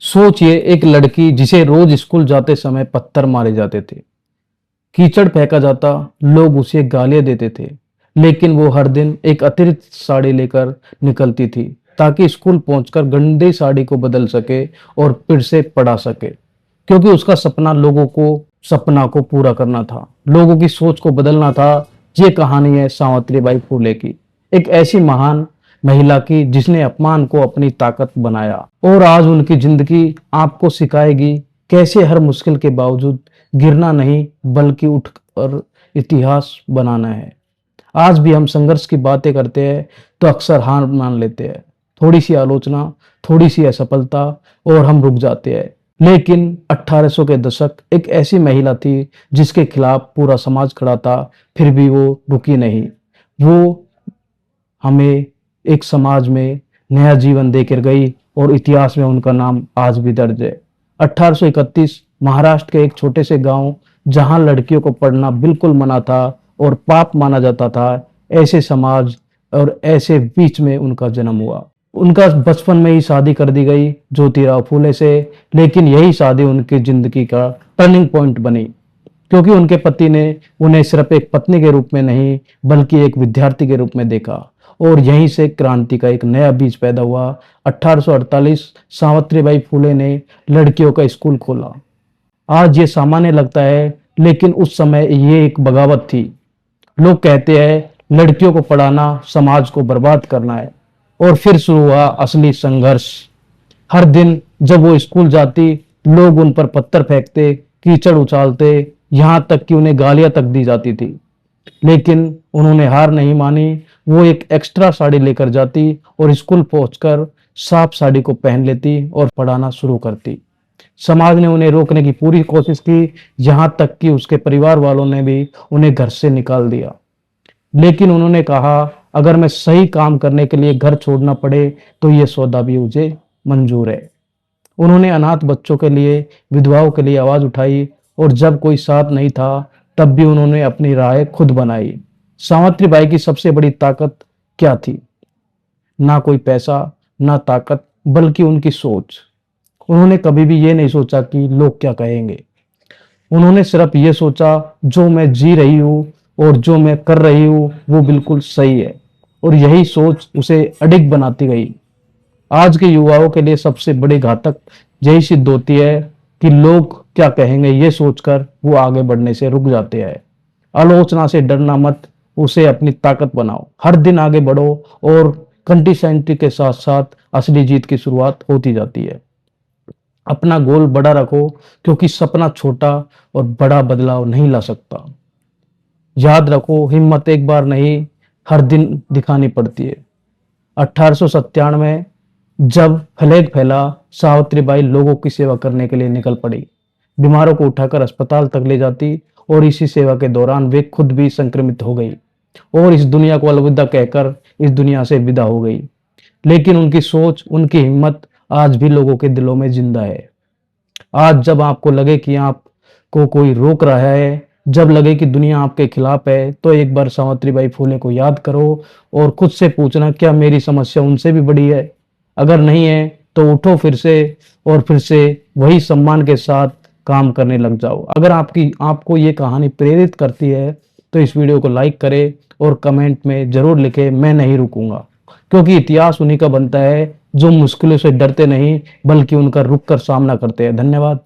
सोचिए एक लड़की जिसे रोज स्कूल जाते समय पत्थर मारे जाते थे, कीचड़ फेंका जाता, लोग उसे गालियां देते थे, लेकिन वो हर दिन एक अतिरिक्त साड़ी लेकर निकलती थी ताकि स्कूल पहुंचकर गंदी साड़ी को बदल सके और फिर से पढ़ा सके। क्योंकि उसका सपना सपना को पूरा करना था, लोगों की सोच को बदलना था। ये कहानी है सावित्रीबाई फुले की, एक ऐसी महान महिला की जिसने अपमान को अपनी ताकत बनाया। और आज उनकी जिंदगी आपको सिखाएगी कैसे हर मुश्किल के बावजूद गिरना नहीं बल्कि उठकर इतिहास बनाना है। आज भी हम संघर्ष की बातें करते हैं तो अक्सर हार मान लेते हैं। थोड़ी सी आलोचना, थोड़ी सी असफलता और हम रुक जाते हैं। लेकिन 1800 के दशक एक ऐसी महिला थी जिसके खिलाफ पूरा समाज खड़ा था, फिर भी वो रुकी नहीं। वो हमें एक समाज में नया जीवन देकर गई और इतिहास में उनका नाम आज भी दर्ज है। 1831 महाराष्ट्र के एक छोटे से गांव, जहां लड़कियों को पढ़ना बिल्कुल मना था और पाप माना जाता था, ऐसे समाज और ऐसे बीच में उनका जन्म हुआ। उनका बचपन में ही शादी कर दी गई ज्योतिराव फूले से, लेकिन यही शादी उनकी जिंदगी का टर्निंग पॉइंट बनी। क्योंकि उनके पति ने उन्हें सिर्फ एक पत्नी के रूप में नहीं बल्कि एक विद्यार्थी के रूप में देखा और यहीं से क्रांति का एक नया बीज पैदा हुआ। 1848 सावित्रीबाई फुले ने लड़कियों का स्कूल खोला। आज ये सामान्य लगता है, लेकिन उस समय ये एक बगावत थी। लोग कहते हैं लड़कियों को पढ़ाना समाज को बर्बाद करना है। और फिर शुरू हुआ असली संघर्ष। हर दिन जब वो स्कूल जाती, लोग उन पर पत्थर फेंकते, कीचड़ उछालते, यहां तक कि उन्हें गालियां तक दी जाती थी। लेकिन उन्होंने हार नहीं मानी। वो एक एक्स्ट्रा साड़ी लेकर जाती और स्कूल पहुंचकर साफ साड़ी को पहन लेती और पढ़ाना शुरू करती। समाज ने उन्हें रोकने की पूरी कोशिश की, यहां तक कि उसके परिवार वालों ने भी उन्हें घर से निकाल दिया। लेकिन उन्होंने कहा, अगर मैं सही काम करने के लिए घर छोड़ना पड़े तो यह सौदा भी मुझे मंजूर है। उन्होंने अनाथ बच्चों के लिए, विधवाओं के लिए आवाज उठाई और जब कोई साथ नहीं था तब भी उन्होंने अपनी राह खुद बनाई। सावित्रीबाई की सबसे बड़ी ताकत क्या थी? ना कोई पैसा, ना ताकत, बल्कि उनकी सोच। उन्होंने कभी भी ये नहीं सोचा कि लोग क्या कहेंगे। उन्होंने सिर्फ ये सोचा, जो मैं जी रही हूँ और जो मैं कर रही हूँ वो बिल्कुल सही है। और यही सोच उसे अडिग बनाती गई। आज के युवाओं के लिए सबसे बड़ी घातक यही सिद्ध होती है कि लोग क्या कहेंगे ये सोचकर वो आगे बढ़ने से रुक जाते हैं। आलोचना से डरना मत, उसे अपनी ताकत बनाओ। हर दिन आगे बढ़ो और कंसिस्टेंसी के साथ साथ असली जीत की शुरुआत होती जाती है। अपना गोल बड़ा रखो, क्योंकि सपना छोटा और बड़ा बदलाव नहीं ला सकता। याद रखो, हिम्मत एक बार नहीं हर दिन दिखानी पड़ती है। 1897 जब प्लेग फैला, सावित्रीबाई लोगों की सेवा करने के लिए निकल पड़ी। बीमारों को उठाकर अस्पताल तक ले जाती और इसी सेवा के दौरान वे खुद भी संक्रमित हो गई और इस दुनिया को अलविदा कहकर इस दुनिया से विदा हो गई। लेकिन उनकी सोच, उनकी हिम्मत आज भी लोगों के दिलों में जिंदा है। आज जब आपको लगे कि आपको कोई रोक रहा है, जब लगे कि दुनिया आपके खिलाफ है, तो एक बार सावित्रीबाई फुले को याद करो और खुद से पूछना, क्या मेरी समस्या उनसे भी बड़ी है? अगर नहीं है तो उठो फिर से और फिर से वही सम्मान के साथ काम करने लग जाओ। अगर आपको ये कहानी प्रेरित करती है तो इस वीडियो को लाइक करें और कमेंट में जरूर लिखें, मैं नहीं रुकूंगा। क्योंकि इतिहास उन्हीं का बनता है जो मुश्किलों से डरते नहीं बल्कि उनका रुक कर सामना करते हैं। धन्यवाद।